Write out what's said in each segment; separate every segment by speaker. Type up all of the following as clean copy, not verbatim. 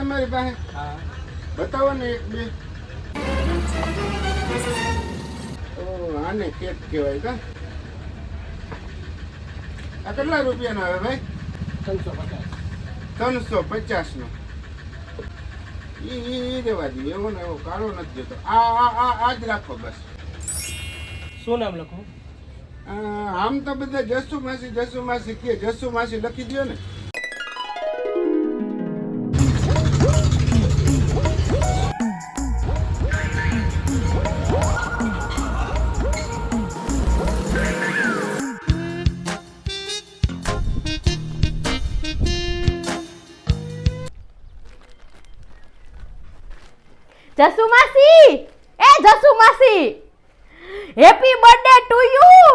Speaker 1: તમારી પાસે?
Speaker 2: હા
Speaker 1: બતાવો ને એક બે. આને કેક કહેવાય કા? આ કેટલા રૂપિયાનો આવે ભાઈ? 350 નો. ઈ દેવા દઈએ, એવો ને એવો કાળો નથી દેતો. આ જ રાખો બસ.
Speaker 2: શું નામ લખું?
Speaker 1: આમ તો બધા જસુ માસી કે જસુ માસી લખી દો ને.
Speaker 3: જસુ માસી, એ જસુ માસી, હેપી બर्थडे ટુ યુ.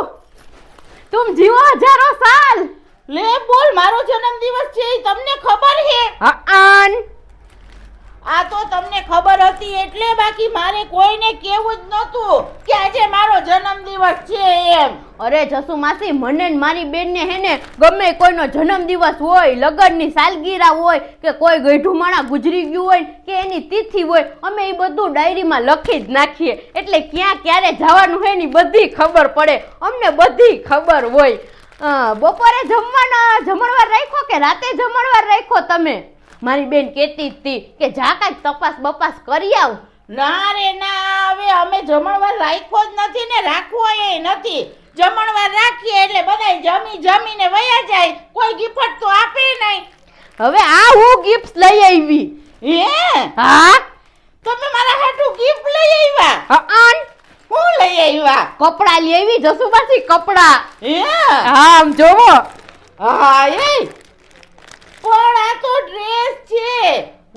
Speaker 3: તુમ જીવો હજારો સાલ.
Speaker 4: લે બોલ, મારો જન્મદિવસ છે ઈ તમને ખબર હે?
Speaker 3: હા.
Speaker 4: આ તો તમને ખબર હતી એટલે, બાકી મારે કોઈને કહેવું જ નહોતું કે આજે મારો જન્મદિવસ છે એમ.
Speaker 3: અરે જસુ માસી, મને ને મારી બેનને હે ને ગમે કોઈનો જન્મદિવસ હોય, લગ્નની સાલગીરા હોય કે કોઈ ગઈઢું માણા ગુજરી ગયું હોય કે એની તિથિ હોય, અમે એ બધું ડાયરીમાં લખી જ નાખીએ. એટલે ક્યાં ક્યારે જવાનું હોય ને બધી ખબર પડે, અમને બધી ખબર હોય. બપોરે જમણવાર રાખ્યો કે રાતે જમણવાર રાખ્યો તમે? મારી બેન કહેતી હતી કે જા કાંઈક તપાસ બપાસ કરી આવ.
Speaker 4: ના રે ના, હવે અમે જમણવાર રાખ્યો જ નથી ને રાખવો એ નથી. જમણવાર રાખીએ એટલે બધાય જમીને વયા જાય, કોઈ ગિફ્ટ તો આપે નહીં.
Speaker 3: હવે આ હું ગિફ્ટ લઈ આવી.
Speaker 4: હે?
Speaker 3: હા,
Speaker 4: તમે મારા હાટુ ગિફ્ટ લઈ આવ્યા?
Speaker 3: હા.
Speaker 4: હું લઈ આવ્યા?
Speaker 3: કપડા લઈ આવી જસુબાસી, કપડા.
Speaker 4: હે?
Speaker 3: હા, આમ જોવો.
Speaker 4: હા એ પણ આ તો ડ્રેસ છે,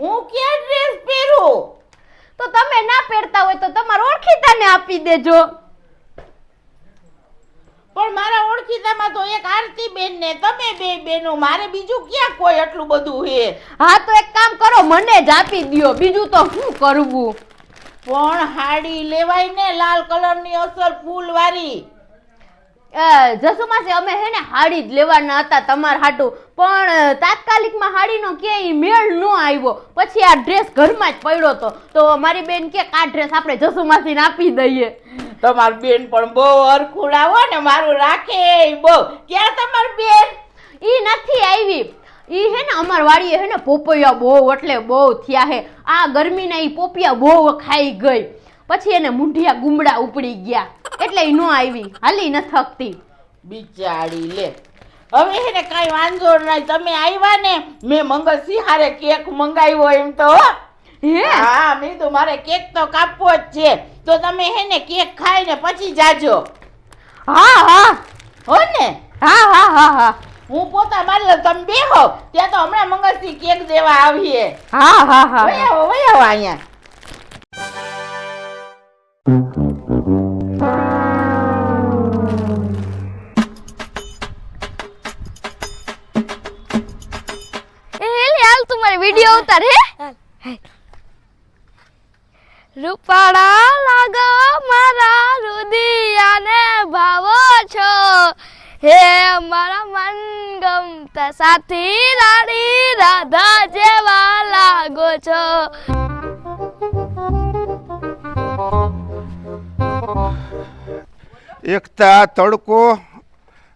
Speaker 4: હું ક્યાં ડ્રેસ પહેરું?
Speaker 3: તો તમે ના પહેરતા હોય તો તમારા ઓળખીતાને આપી દેજો.
Speaker 4: પણ મારા ઓળખીતામાં તો એક આરતી બેન ને તમે બે બેનો, મારે બીજું ક્યાં કોઈ આટલું બધું હે?
Speaker 3: હા તો એક કામ કરો, મને જ આપી દ્યો, બીજું તો શું કરવું.
Speaker 4: પણ હાડી લેવાય ને લાલ કલરની અસર ફૂલ વાળી.
Speaker 3: જસુમાસી, અમે હે ને હાડી જ લેવાના હતા તમારા હાટુ, પણ તાત્કાલિકમાં હાડીનો ક્યાંય મેળ ન આવ્યો. પછી આ ડ્રેસ ઘરમાં જ પડ્યો હતો, તો મારી બેન કે આ ડ્રેસ આપણે જસુમાસીને આપી દઈએ.
Speaker 4: તમારી બેન પણ બહુ હરખુડા હો ને, મારું રાખે બહુ. ક્યાં તમારી બેન?
Speaker 3: ઈ નથી આવી. ઈ હે ને અમાર વાડીએ હે ને પોપૈયા બહુ એટલે બહુ થયા હે. આ ગરમીના ઈ પોપિયા બહુ ખાઈ ગઈ, પછી એને મુંઢિયા ગુમડા ઉપડી ગયા, એટલે ઈ નો આવી, હાલી ન થકતી
Speaker 4: બિચારી. લે હવે હે ને કાંઈ વાંધો નહીં, તમે આવ્યા ને, મેં મંગળસી હારે કેક મંગાવ્યો એમ તો.
Speaker 3: હે?
Speaker 4: હા, મેં તો મારે કેક તો કાપવો જ છે, તો તમે હે ને કેક ખાઈને પછી જાજો.
Speaker 3: હા હા
Speaker 4: હો ને?
Speaker 3: હા હા હા હા,
Speaker 4: હું પોતા મારી લઉં, તમે બેહો, ત્યાં તો હમણાં મંગળસી કેક દેવા આવીએ.
Speaker 3: હા હા હા.
Speaker 4: વયાવો અહીંયા.
Speaker 3: वीडियो उतार है। रूपाड़ा लागो मारा रुदिया ने भावो छो, हे मारा मन गमता साथी रानी राधा जेवा लागो छो।
Speaker 1: એકતા તડકો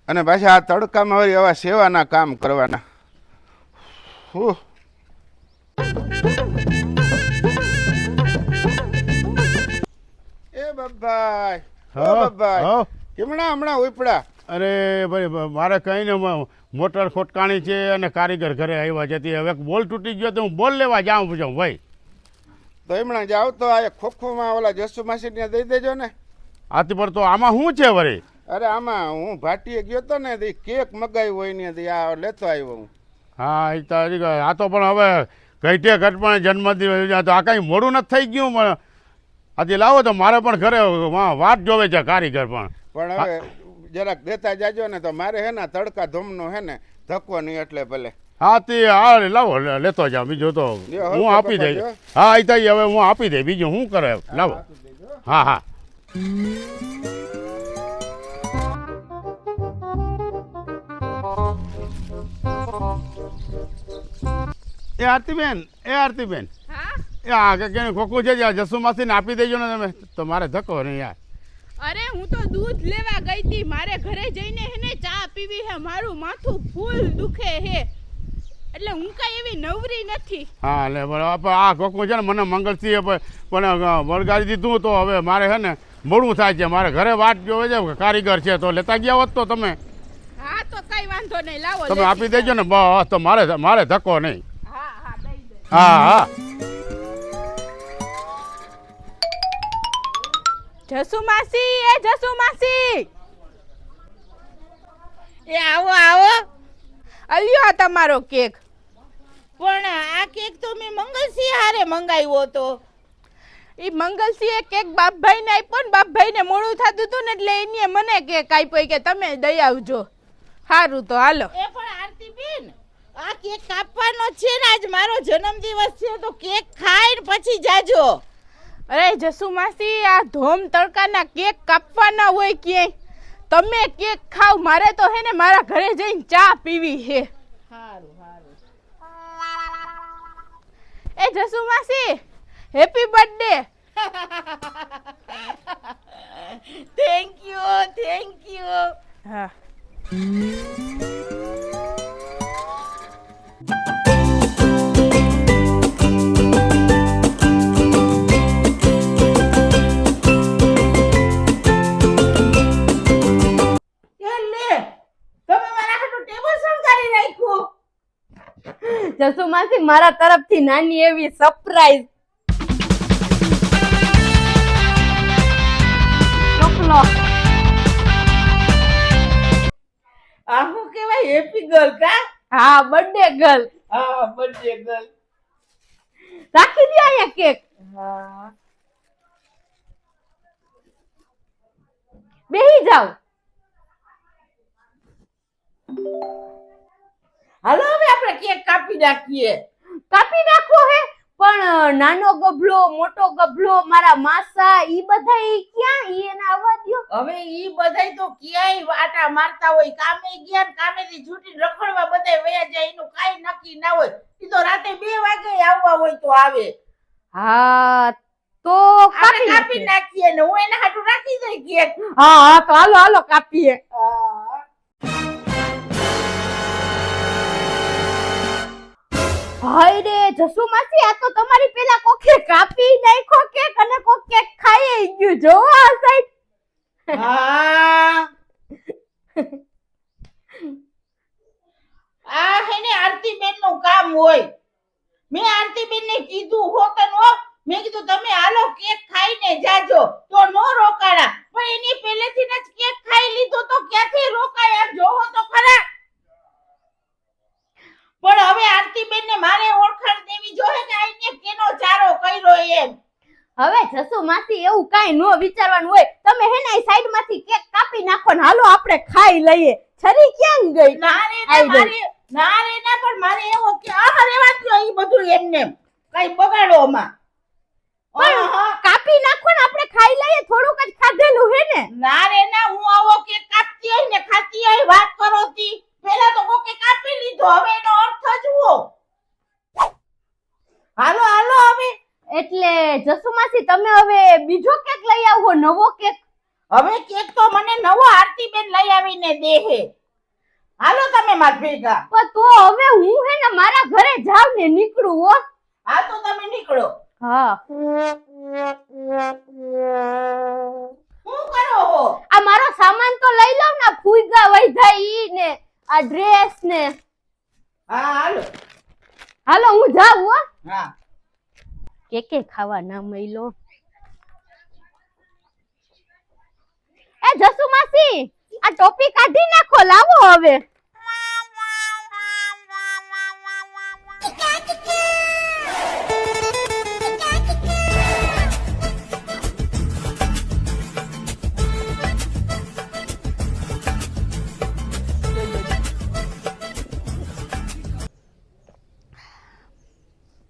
Speaker 1: અને પાછા આ તડકામાં વળી આવા સેવાના કામ કરવાના. એ બાબાઈ, બાબાઈ હમણાં ઉપડા.
Speaker 5: અરે ભાઈ મારે કઈ ને મોટર ખોટકાણી છે અને કારીગર ઘરે આવ્યા છે. હવે બોલ તૂટી ગયો તો હું બોલ લેવા જાઉં છું ભાઈ.
Speaker 1: તો હમણાં જાવ તો આ ખોખોમાં ઓલા જસુ માસી ને દઈ દેજો ને.
Speaker 5: આથી પર તો આમાં શું છે વળી?
Speaker 1: અરે આમાં હું ભાટીએ ગયો તો ને કેક મગાવ્યું હોય ને આ લેતો આવ્યો હું.
Speaker 5: હા એ તો આ તો પણ હવે ઘટે ઘટ પણ જન્મદિવસ તો આ કંઈ મોડું નથી થઈ ગયું. પણ આજે લાવો તો મારે પણ ઘરે વાત જોવે છે કારીગર પણ
Speaker 1: હવે જરાક દેતા જાજો ને તો મારે હે ને તડકા ધોમનો હે ને ધક્કો નહીં એટલે ભલે.
Speaker 5: હા તે હા લાવો લેતો જાઓ, બીજું તો હું આપી દઈ. હા એ થઈ હવે હું આપી દઈ, બીજું શું કરે લાવો. હા હા એ આરતીબેન એ આ કે ખોખું છે જસુ માસીને આપી દેજો ને તમે તો મારે ધક્કો નહીં યાર.
Speaker 6: અરે હું તો દૂધ લેવા ગઈ હતી, મારે ઘરે જઈને હેને ચા પીવી હે, મારું માથું ફૂલ દુખે હે, એટલે હું કઈ એવી નવરી નથી.
Speaker 5: હા એટલે બરાબર આ ખોખું છે ને મને મંગળસિંહે પણ વળગાડી દીધું તો હવે મારે છે ને મોડું થાય છે, મારે ઘરે વાટ જોવે છે, કારીગર છે તો લેતા ગયા હોત તો તમે.
Speaker 6: હા તો કઈ વાંધો નહીં, લાવો
Speaker 5: તમે આપી દેજો ને બસ તો મારે ધક્કો નહીં.
Speaker 6: હા હા દઈ દે.
Speaker 5: હા.
Speaker 6: જસુ માસી
Speaker 4: એ આવો આવો.
Speaker 6: અલ્યો આ તમારો કેક.
Speaker 4: પણ આ કેક તો મેં મંગલસિંહ હારે મંગાવ્યો હતો.
Speaker 6: ઈ મંગલસિંહે કેક બાપભાઈને આપ્યો ને બાપભાઈને મોડું થતું હતું ને એટલે એને મને કેક આપ્યો કે તમે દઈ આવજો. સારું તો હાલો.
Speaker 4: એ પણ આરતીબેન આ કેક કાપવાનો છે ને, આજ મારો જન્મદિવસ છે તો કેક ખાઈને પછી જાજો.
Speaker 6: અરે જસુ માસી આ ધોમ તડકાના કેક કાપવાના હોય ક્યાંય, તમે કેક ખાવ, મારે તો હે ને મારા ઘરે જઈને ચા પીવી હે.
Speaker 4: સારું સારું.
Speaker 6: એ જસુ માસી હેપી બર્થડે.
Speaker 4: Thank you.
Speaker 6: હા
Speaker 3: જસુ માસી મારા તરફથી નાની એવી સરપ્રાઈઝ. ચોકલો
Speaker 4: આ શું કહેવાય? હેપી ગર્લ કા?
Speaker 3: હા બર્થડે ગર્લ.
Speaker 4: હા બર્થડે ગર્લ.
Speaker 3: રાખી દે અહીંયા કેક.
Speaker 4: હા
Speaker 3: બેહી જાવ.
Speaker 4: હાલો હવે આપણે કેક કાપી નાખીએ.
Speaker 3: કાપી નાખવો હે પણ નાનો ગભલો મોટો ગભલો મારા માસા ઈ બધા ક્યાં ઈ એને આવવા દ્યો.
Speaker 4: હવે ઈ બધાય તો ક્યાંય આટા મારતા હોય, કામે ગયા ને કામેથી છૂટીને રખડવા બધાય વયા જાય, એનું કાઈ નક્કી ના હોય. ઈ તો રાતે 2 વાગે આવવા હોય તો આવે.
Speaker 3: હા તો
Speaker 4: આપણે કાપી નાખીએ ને હું એના હાટુ રાખી દઈ કેક.
Speaker 3: હા તો હાલો કાપીએ. હાય રે જસુ માસી આ તો તમારી પેલા કોકે કાપી નાખ્યો કેક અને કોક કેક ખાઈ ગયું. જો આ સાઈડ.
Speaker 4: હા આ હે ને આરતીબેન નું કામ હોય. મેં આરતીબેન ને કીધું હોતન હો, મેં કીધું તમે હાલો કેક ખાઈને જાજો તો નો રોકાણા, પણ એની પહેલેથી જ કેક ખાઈ લીધો તો ક્યાંથી રોકાયા જોવો તો ખરા. પણ હવે આરતીબેન ને મારે ઓળખાણ દેવી જોઈએ કે આઈને કેનો ચારો કર્યો એમ.
Speaker 3: હવે જસુ માસી એવું કાઈ નો વિચારવાનું હોય, તમે હે ને સાઈડ માંથી કેક કાપી નાખો ને હાલો આપણે ખાઈ લઈએ. છરી ક્યાં ગઈ?
Speaker 4: ના રે ના પણ મારે એવો કે આ રેવા દ્યો ઈ બધું એમને કઈ બગાડો માં.
Speaker 3: કાપી નાખો ને આપણે ખાઈ લઈએ, થોડુંક જ ખાધેલું હે ને.
Speaker 4: ના રે ના, હું આવો કે કાપતી હોય ને ખાતી હોય વાત કરો તી. પેલા તો કોકે કાપી લીધો, હવે એનો અર્થ જુઓ. હાલો હવે.
Speaker 3: એટલે જસુ માસી તમે હવે બીજો કેક લઈ આવો, નવો કેક.
Speaker 4: હવે કેક તો મને નવો આરતીબેન લઈ આવીને દે હે. હાલો તમે માર ભેગા.
Speaker 3: પણ તો હવે હું હે ને મારા ઘરે જાવ ને નીકળું હો.
Speaker 4: હા તો તમે નીકળો.
Speaker 3: હા
Speaker 4: શું કરો હો?
Speaker 3: આ મારો સામાન તો લઈ લઉં ને, ફૂગા વૈધા ઈ ને આ ડ્રેસ ને.
Speaker 4: હા
Speaker 3: હાલો હું જાઉં હો.
Speaker 4: હા
Speaker 3: કેકે ખાવા ના મઈલો. એ જસુ માસી આ ટોપી કાઢી નાખો, લાવો હવે.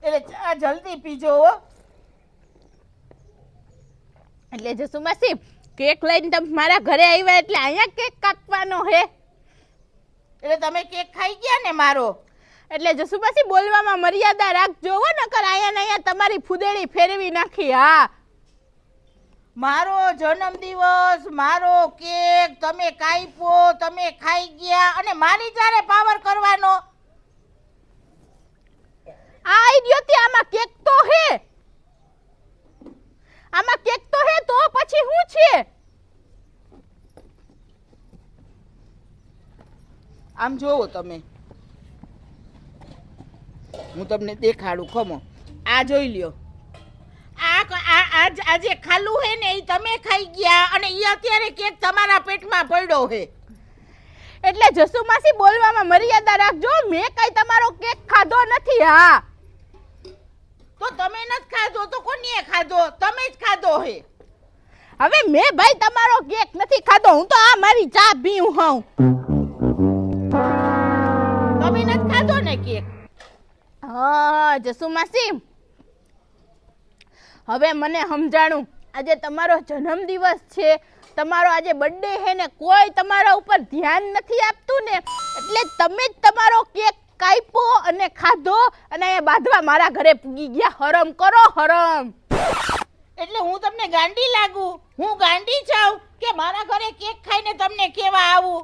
Speaker 4: એટલે ચા જલ્દી પીજો હો.
Speaker 6: એટલે જસુ માસી કેક લઈને તમે મારા ઘરે આવ્યા એટલે અહીંયા કેક કાપવાનો હે.
Speaker 4: એટલે તમે કેક ખાઈ ગયા ને મારો?
Speaker 6: એટલે જસુમાસી બોલવામાં મર્યાદા રાખજો હો, નકર અહીંયા ને અહીંયા તમારી ફુદેડી ફેરવી નાખી. હા,
Speaker 4: મારો જન્મદિવસ, મારો કેક તમે કાપ્યો, તમે ખાઈ ગયા અને મારી જારે પાવર કરવાનો.
Speaker 6: આ ઇડિયોતી, આમાં કેક તો હે, આમાં કેક તો હે, તો પછી શું છે?
Speaker 4: આમ જોવો તમે, હું તમને દેખાડું. ખમો, આ જોઈ લ્યો. આ જે ખાલું હે ને એ તમે ખાઈ ગયા અને ઈ અત્યારે કેક તમારા પેટમાં પડ્યો હે.
Speaker 6: એટલે જસુમાસી બોલવામાં મર્યાદા રાખજો. મેં કઈ તમારો કેક ખાધો નથી. હા,
Speaker 4: તો તમે નથી ખાધો તો કોનીએ ખાધો? તમે જ ખાધો હે.
Speaker 6: હવે મેં ભાઈ તમારો કેક નથી ખાધો, હું તો આ મારી ચા પીઉં હું.
Speaker 4: તમે નથી ખાધો ને કેક?
Speaker 6: હા જસુમાસી, હવે મને સમજાણું. આજે તમારો જન્મદિવસ છે, તમારો આજે બર્થડે છે ને કોઈ તમારા ઉપર ધ્યાન નથી આપતું ને, એટલે તમે જ તમારો કેક કાપ્યો અને ખાધો અને અહીંયા બાંધવા મારા ઘરે પૂગી ગયા. હરમ કરો, હરમ.
Speaker 4: એટલે હું તમને ગાંડી લાગુ? હું ગાંડી છું કે મારા ઘરે કેક ખાઈને તમને કેવા આવું?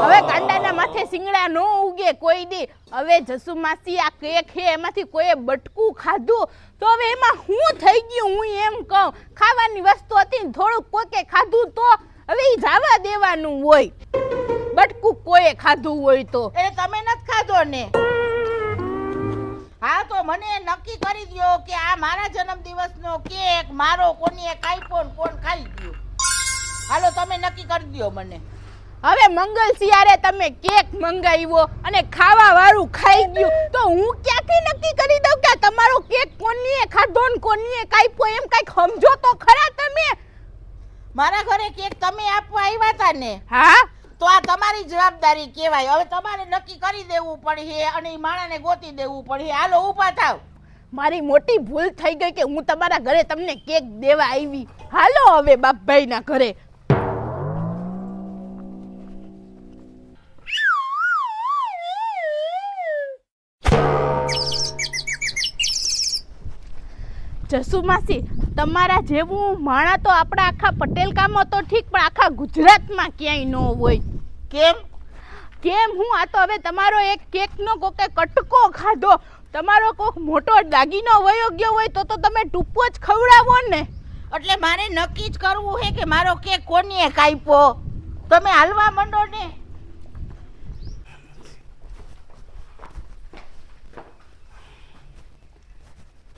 Speaker 6: હવે કાંડાના માથે સિંગડા નો ઉગે કોઈ દી. હવે જસુમાસી આ કેક છે એમાંથી કોઈએ બટકું ખાધું તો હવે એમાં શું થઈ ગયું? હું એમ કહું, ખાવાની વસ્તુ હતી ને થોડુંક કોકે ખાધું તો હવે ઈ જવા દેવાનું હોય. બટકું કોઈએ ખાધું હોય તો
Speaker 4: એટલે તમે નથી ખાધો ને? હા, તો મને નક્કી કરી દ્યો કે આ મારા જન્મદિવસનો કેક મારો કોનીએ કાપ્યો ને કોણ ખાઈ ગયું. હાલો તમે નક્કી કરી દ્યો મને.
Speaker 6: હવે મંગલસિયારે તમે કેક મંગાવ્યો અને ખાવા વાળું ખાઈ ગયું તો હું ક્યાંથી નક્કી કરી દઉં કે તમારો કેક કોનીએ ખાધો ને કોનીએ કાપ્યો? એમ કઈક સમજો તો ખરા તમે.
Speaker 4: મારા ઘરે કેક તમે આપવા આવ્યા હતા ને,
Speaker 6: હા,
Speaker 4: તો આ તમારી જવાબદારી કહેવાય. હવે તમારે નક્કી કરી દેવું પડે અને એ માણાને ગોતી દેવું પડે. હાલો ઊભા થાવ.
Speaker 6: મારી મોટી ભૂલ થઈ ગઈ કે હું તમારા ઘરે તમને કેક દેવા આવી. હાલો હવે બાપભાઈના ઘરે. જસુમાસી, તમારા જેવું માણા તો આપણા આખા પટેલ ગામમાં તો ઠીક, પણ આખા ગુજરાતમાં ક્યાંય ન હોય.
Speaker 4: કેમ?
Speaker 6: કેમ હું? આ તો હવે તમારો એક કેકનો કોકે કટકો ખાધો, તમારો કોક મોટો દાગીનો વયો ગયો હોય તો તમે ટૂપો જ ખવડાવો ને.
Speaker 4: એટલે મારે નક્કી જ કરવું છે કે મારો કેક કોનીએ કાપ્યો. તમે હાલવા માંડો ને.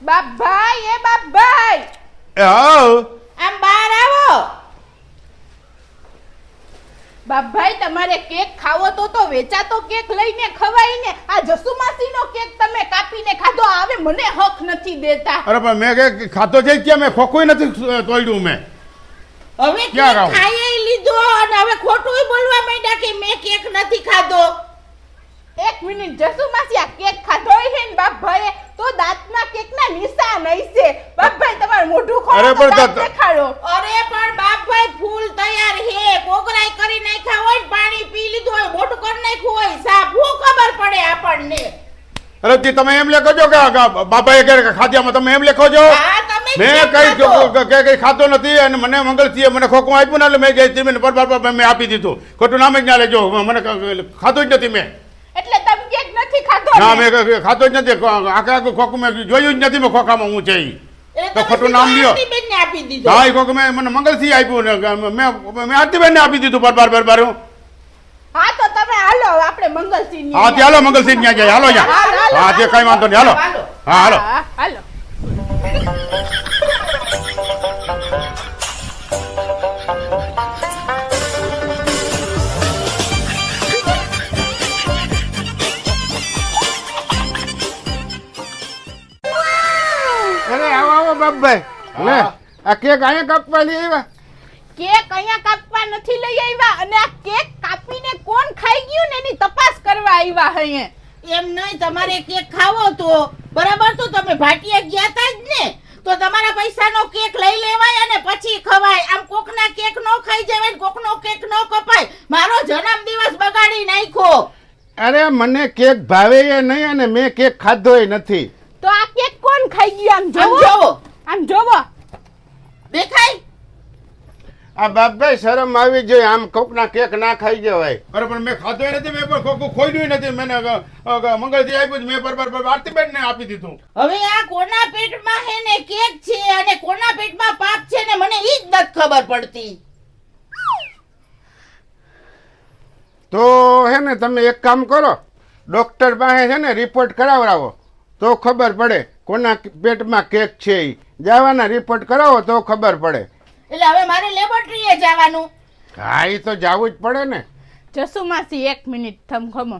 Speaker 6: બાપભાઈ, એ બાપભાઈ,
Speaker 5: એ આવ.
Speaker 4: આમ બહાર આવો.
Speaker 6: બાપભાઈ, તમારે કેક ખાવો તો વેચાતો કેક લઈને ખવાય ને. આ જસુમાસીનો કેક તમે કાપીને ખાધો, હવે મને હક નથી દેતા.
Speaker 5: અરે પણ મેં કે ખાતો છે ક્યાં? મેં ખોખું નથી તોડ્યું મેં.
Speaker 4: હવે
Speaker 5: ક્યાં
Speaker 4: કેક
Speaker 5: આવું?
Speaker 4: ખાઈ લીધો અને હવે ખોટું બોલવા માંડ્યા કે મેં કેક નથી ખાધો.
Speaker 6: એક મિનિટ, જસુમાસી આ કેક ખાધો છે ને બાપભાઈ તો દાંતમાં કેકના નિશાન હશે. બાપભાઈ તમારું મોઢું ખોલો
Speaker 5: અરે
Speaker 6: તો
Speaker 5: પણ
Speaker 6: દાંત દેખાડો.
Speaker 4: અરે પણ બાપભાઈ ફૂલ તૈયાર હે. કોકરાઈ કરી નાખ્યા હોય, પાણી પી લીધું હોય, મોટું કરી નાખ્યું હોય, સાફ હું ખબર પડે આપણને.
Speaker 5: અરે તે તમે એમ લેખો છો કે બાપાએ કે ખાધ્યામાં તમે એમ લેખો છો?
Speaker 4: હા, તમે જ
Speaker 5: મેં
Speaker 4: કેક
Speaker 5: કઈ
Speaker 4: ખાધો.
Speaker 5: કઈ ખાતો નથી અને મને મંગલસિંહે મને ખોખું આપ્યું ને એટલે મેં જઈ તમે મેં આપી દીધું. ખોટું નામ જ ના લેજો. મને ખાધું જ નથી મેં.
Speaker 6: એટલે તમે કેક નથી ખાધો
Speaker 5: ના,
Speaker 6: ને?
Speaker 5: મેં ખાતો જ નથી. આખું ખોખું મેં જોયું જ નથી. મેં ખોખામાં હું છે ઈ.
Speaker 4: એટલે
Speaker 5: તો
Speaker 4: તમે
Speaker 5: ખોટું નામ લ્યો.
Speaker 4: આરતીબેનને આપી દીધો.
Speaker 5: હા, એ ખોખું મને મંગલસિંહ આપ્યું ને મેં આરતીબેનને આપી દીધું બાર.
Speaker 6: હા, તો તમે હાલો આપણે મંગલસિંહ
Speaker 5: હા, તે હાલો મંગલસિંહ ત્યાં જાય. હાલો યા. હા, તે કઈ વાંધો નહીં. હાલો. હા, હાલો.
Speaker 6: હાલો.
Speaker 1: અરે આવો બાપભાઈ. લે આ કેક અહીંયા કાપવા લઈ આવ્યા.
Speaker 6: કેક અહીંયા કાપવા નથી લઈ આવ્યા અને આ કેક કાપીને કોણ ખાઈ ગયું ને એની તપાસ કરવા આવ્યા અહીંયા.
Speaker 4: એમ નહીં, તમારે કેક ખાવો તો બરાબર, તો તમે ભાટિયા ગયા તા જ ને, તો તમારા પૈસાનો કેક લઈ લેવાય અને પછી ખવાય. આમ કોકના કેક નો ખાઈ જવાય, કોકનો કેક નો કપાય. મારો જન્મદિવસ બગાડી નાખ્યો.
Speaker 1: અરે મને કેક ભાવે નહીં અને મેં કેક ખાધોય નથી.
Speaker 6: તો આ કેક કોણ ખાઈ ગયું? આમ
Speaker 4: આમ
Speaker 6: જોવો,
Speaker 4: જોવો
Speaker 6: આમ જોવો.
Speaker 4: દેખાય
Speaker 1: આ બાપભાઈ શરમ આવી જોઈએ, આમ કોકના કેક ના ખાઈ જવાય.
Speaker 5: અરે પણ મેં ખાધો નથી, મેં પણ ખોખું ખોઈલું નથી. મેં મંગળથી આપ્યું, મેં બરાબર આરતીબેન ને આપી દીધું.
Speaker 4: હવે આ કોના પેટમાં હે ને કેક છે અને કોના પેટમાં પાપ છે ને મને ઈ જ નથી ખબર પડતી.
Speaker 1: તો હે ને તમે એક કામ કરો, ડોક્ટર પાસે છે ને રિપોર્ટ કરાવડાવો તો ખબર પડે કોના પેટમાં કેક છે. ઈ જવાના રિપોર્ટ કરાવો તો ખબર પડે.
Speaker 4: એટલે હવે મારે લેબોરેટરીએ જવાનું.
Speaker 1: હા ઈ તો જાવું જ પડે ને.
Speaker 6: જસુમાસી 1 મિનિટ થમખમો.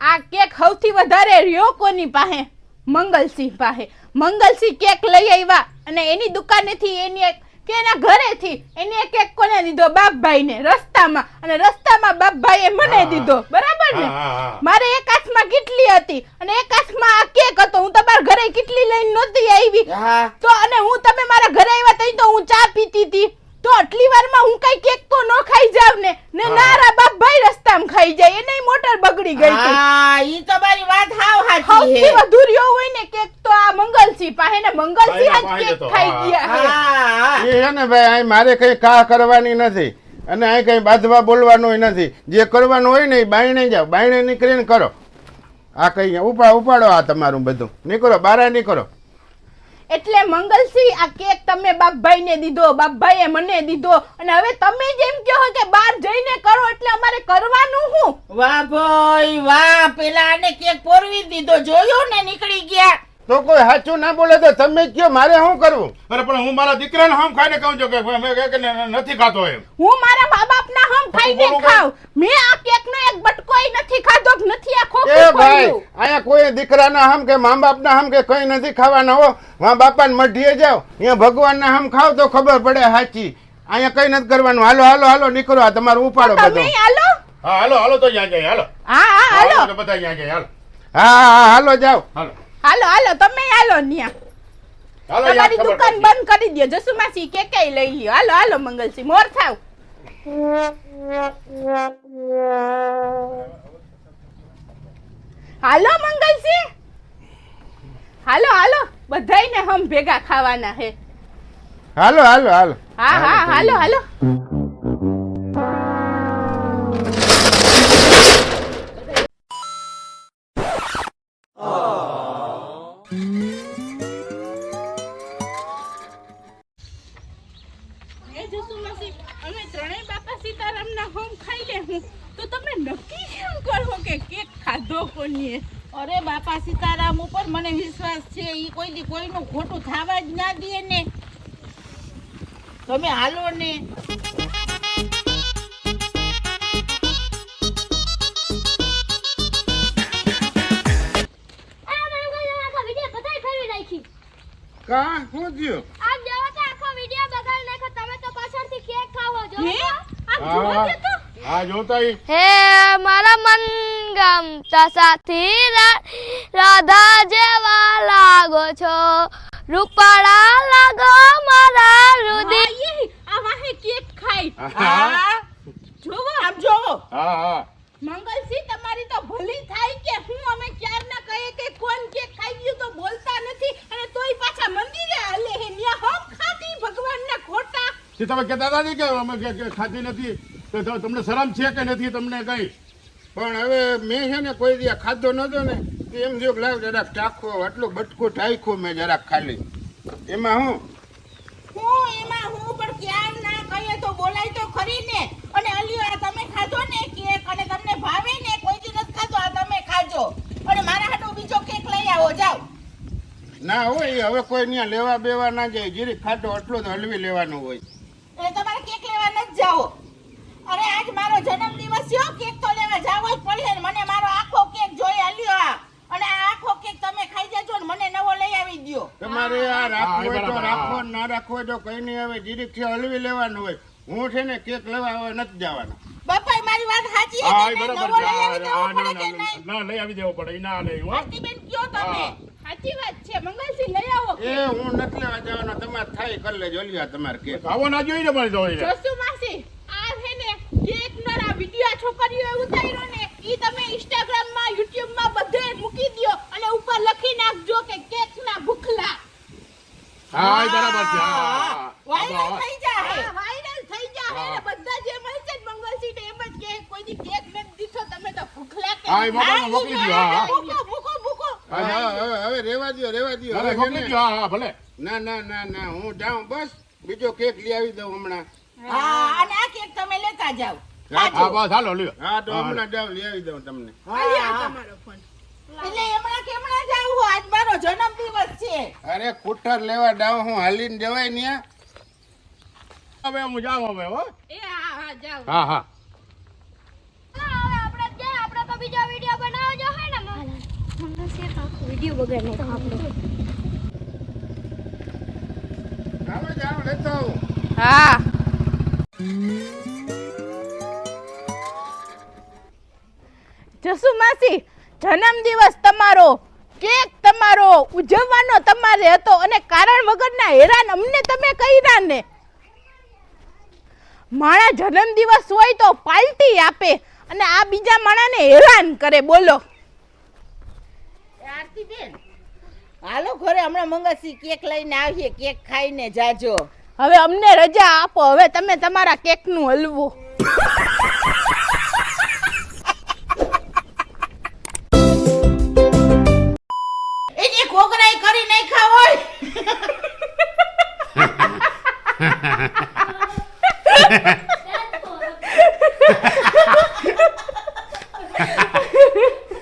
Speaker 6: આ કેક સૌથી વધારે રહ્યો કોની પાસે? મંગલસિંહ પાસે. મંગલસિંહ કેક લઈ આવ્યા અને એની દુકાનેથી એની કે એના ઘરેથી એને એક કેક કોને દીધો? બાપભાઈને રસ્તામાં. અને રસ્તામાં બાપભાઈએ મને દીધો. બરાબર ને? મારે એક હાથમાં કેટલી હતી અને એક હાથમાં આ કેક હતો. હું તમારા ઘરે કેટલી લઈને નહોતી આવી
Speaker 4: હા
Speaker 6: તો, અને હું તમે મારા ઘરે આવ્યા તઈ તો હું ચા પીતી હતી. તો આટલી વારમાં હું કઈ કેક તો ન ખાઈ જાવ ને નારા બાપભાઈ રસ્તામાં ખાઈ જાય. એને મોટર બગડી ગઈ હતી.
Speaker 4: હા ઈ તમારી વાત હાવ સાચી
Speaker 6: સૌથી
Speaker 4: છે.
Speaker 6: વધુ રહ્યો હોય ને કેક તો આ મંગલસિંહ પાસે ને મંગલસિંહ જ
Speaker 5: પાસે
Speaker 6: કેક
Speaker 5: હતો.
Speaker 6: ખાઈ ગયા છે.
Speaker 4: હા
Speaker 1: એ છે ને ભાઈ અહીં મારે કઈ કા કરવાની નથી અને અહીં કઈ બાંધવા બોલવાનું નથી. જે કરવાનું હોય ને એ બાયણે જાઓ, બાયણે નીકળીને કરો. આ કઈ ઉપાડો આ તમારું બધું, નીકળો બારા નીકળો.
Speaker 6: એટલે મંગલસિંહ આ કેક તમે બાપભાઈને દીધો, બાપભાઈએ મને દીધો અને હવે તમે જેમ કહો કે બહાર જઈને કરો એટલે અમારે કરવાનું શું?
Speaker 4: વાહ ભાઈ વાહ, પેલા આને કેક પોરવી દીધો, જોયું ને નીકળી ગયા.
Speaker 1: તો કોઈ સાચું ના બોલે તો તમે જ કહો, મારે શું કરવું?
Speaker 5: અરે પણ હું મારા દીકરાને હમ ખાઈને કહું છું કે મેં કે નથી ખાતો એમ.
Speaker 6: હું મારા મા બાપના હમ ખાઈને ખાવ. મેં આ કેકનો એક બટકોય નથી ખાધો કે નથી આ
Speaker 1: એ
Speaker 6: ખોખું
Speaker 1: ભાઈ
Speaker 6: ખોલ્યું.
Speaker 1: અહીંયા કોઈ દીકરાના હમ કે મા બાપના હમ કે કઈ નથી ખાવાના હો. મા બાપાને મઢીએ જાઓ, અહીંયા ભગવાનના હમ ખાવ તો ખબર પડે સાચી. અહીંયા કઈ નથી કરવાનું. હાલો હાલો હાલો નીકળો, આ તમારું ઉપાડો બધો.
Speaker 6: તમે હાલો.
Speaker 5: હા હાલો હાલો તો ત્યાં જાય હાલો.
Speaker 6: હા હાલો.
Speaker 5: બધા ત્યાં જાય હાલો.
Speaker 1: હા હા હાલો જાઓ.
Speaker 5: હાલો
Speaker 6: હાલો હાલો તમે હાલો ન્યા.
Speaker 5: હાલો
Speaker 6: તમારી
Speaker 5: યાર, ખબર
Speaker 6: દુકાન
Speaker 5: પડશે.
Speaker 6: બંધ કરી દો. જસુમાસી કેકે લઈ લ્યો. હાલો હાલો મંગલસિંહ મોર થાવ. હાલો મંગલસિંહ, હાલો હાલો બધાયને હમ ભેગા ખાવાના હે.
Speaker 1: હાલો હાલો હાલો.
Speaker 6: હા હા હાલો હાલો. અમે ત્રણેય બાપા સીતારામના હોમ ખાઈ લેવું તો તમે નક્કી કેમ કરો કે કેક ખાધો કોની?
Speaker 4: અરે બાપા સીતારામ ઉપર મને વિશ્વાસ છે, ઈ કોઈ દી કોઈનું ખોટું થવા જ ના દે ને. તમે હાલો ને.
Speaker 1: કા શું થયું?
Speaker 6: હે આ જોવા દે તો.
Speaker 5: હા જોતા ઈ.
Speaker 3: હે મારા મનગમતા સાથી રાધા જેવા લાગો છો, રૂપાળા લાગો મારા રુધિર.
Speaker 6: આ વાહે કેક ખાઈ.
Speaker 4: હા
Speaker 6: જોવો
Speaker 4: આમ જોવો.
Speaker 5: હા હા
Speaker 6: મંગલસિંહ તમારી તો ભલી થાય કે હું અમે ક્યારના કહીએ કે કોણ કેક ખાઈ ગયું તો બોલતા નથી અને તોય પાછા મંદિરે હાલે હે. ન્યા હમ ખાતી ભગવાનના ખોટા.
Speaker 5: તે તમે કહેતા હતા ને કે અમે કે ખાતી નથી તો તમને શરમ છે કે નથી તમને કઈ?
Speaker 1: પણ હવે મેં છે ને કોઈ દી ખાધો નતો ને તો એમ થયું કે લાવ જરાક ચાખો. આટલું બટકું ટાખ્યું મેં જરાક ખાલી. એમાં હું
Speaker 4: એમાં હું પણ ક્યાં ના કહીએ તો બોલાય તો ખરી ને. અને અલિયો આ તમે ખાધો ને કેક અને તમને ભાવે ને, કોઈ દી નથી ખાધો, આ તમે ખાજો અને મારા હાટુ બીજો કેક લઈ આવો જાઓ.
Speaker 1: ના હોય હવે કોઈ ત્યાં લેવા બેવા ના જાય. જીરી ખાટો આટલો તો હલવી લેવાનું હોય.
Speaker 4: એટલે તમારે કેક લેવા નથી જાઓ. અરે આજ મારો જન્મદિવસ છે, કેક તો લેવા જાવો જ પડે ને. મને મારો આખો કેક જોઈએ અલ્યો આ. અને આ આખો કેક તમે ખાઈ જજો ને મને નવો લઈ આવી દ્યો.
Speaker 1: તમારે આ રાખવું હોય તો
Speaker 5: બરાબર.
Speaker 1: રાખવો, ના રાખવું હોય તો કઈ નહીં. હવે જીરીક થી હલવી લેવાનું હોય. હું છે ને કેક લેવા હવે નથી જવાના.
Speaker 4: બાપા મારી વાત સાચી છે
Speaker 5: હા
Speaker 4: કે
Speaker 5: ઈ
Speaker 4: નહીં?
Speaker 5: બરાબર
Speaker 4: નવો
Speaker 5: છે.
Speaker 4: લઈ આવી દેવો
Speaker 5: હા,
Speaker 4: પડે કે
Speaker 5: ના,
Speaker 4: નહીં?
Speaker 5: ના લઈ આવી દેવો પડે. ઈ ના લે હો.
Speaker 4: આરતીબેન કયો તમે?
Speaker 5: હા.
Speaker 6: સાચી વાત છે. મંગલસિંહ લઈ આવો.
Speaker 1: એ હું નથી લેવા જવાનો. તમારે થાય કરી લેજો. ઓલિયા તમારે કેક.
Speaker 5: ખાવો ના જોઈએ ને પણ જોઈએ.
Speaker 6: જસુમાસી આ છે ને કેક નરા વિડિયો છોકરીઓ ઉતાર્યો ને ઈ તમે Instagram માં YouTube લખજો કે કેકના ભૂખલા.
Speaker 5: હા એ બરાબર છે હા, હા, હા.
Speaker 4: વાયરલ થઈ જાય
Speaker 6: હા, વાયરલ થઈ જાય અને બધા જે મળશે ને મંગળસીને એમ જ કે કોઈ દી કેક નથી દીધો તમે તો ભૂખલા કે
Speaker 5: હા, એ મોબાઈલમાં મોકલી દ્યો, હા, હા.
Speaker 6: મૂકો.
Speaker 1: હવે રેવા દ્યો
Speaker 5: અરે,
Speaker 1: હવે
Speaker 5: મોકલી
Speaker 1: છે ને-
Speaker 5: દ્યો, હા હા ભલે
Speaker 1: ના હું જાઉં બસ બીજો કેક લઈ આવી દઉં હમણાં.
Speaker 4: હા અને આ કેક તમે લેતા જાઓ
Speaker 5: હા બસ હાલો લ્યો
Speaker 1: હા તો હમણાં જાઉં લઈ આવી દઉં તમને.
Speaker 6: આ તમારો ફોન.
Speaker 4: એટલે હમણાં કેમણા જાવ આજ મારો જન્મદિવસ છે
Speaker 1: અરે કુઠર લેવા જાઉં હું હાલીને જવાય ને
Speaker 5: હવે હું જાઉં હવે હો
Speaker 6: એ હા જાઓ.
Speaker 5: હા હા
Speaker 3: હવે આપણે ક્યાં આપણે તો બીજો વિડિયો બનાવવો જો હે ને મને સે આખો વિડિયો બગાડ નાખ્યો આપણો.
Speaker 1: જાઓ લેતો આવું.
Speaker 6: હા જસુ માસી જન્મદિવસ તમારો કેક તમારો ઉજવવાનો તમારે હતો અને કારણ વગરના હેરાન અમને તમે કર્યા ને. મારા જન્મદિવસ હોય તો પાર્ટી આપે અને આ બીજા માણાને હેરાન કરે બોલો.
Speaker 4: આરતી બેન હાલો ઘરે હમણાં મંગળસી કેક લઈને આવીએ કેક ખાઈને જાજો
Speaker 6: હવે અમને રજા આપો હવે તમે તમારા કેકનું હલવો.
Speaker 4: એને કોકરાઈ કરી નાખ્યા હોય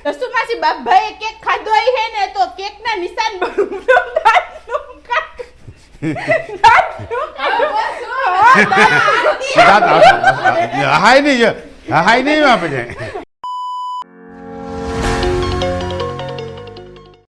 Speaker 6: રસુમાસી બાપભાઈએ કેક ખાધો હે ને તો કેકના નિશાન
Speaker 5: હાય નહીં આપણે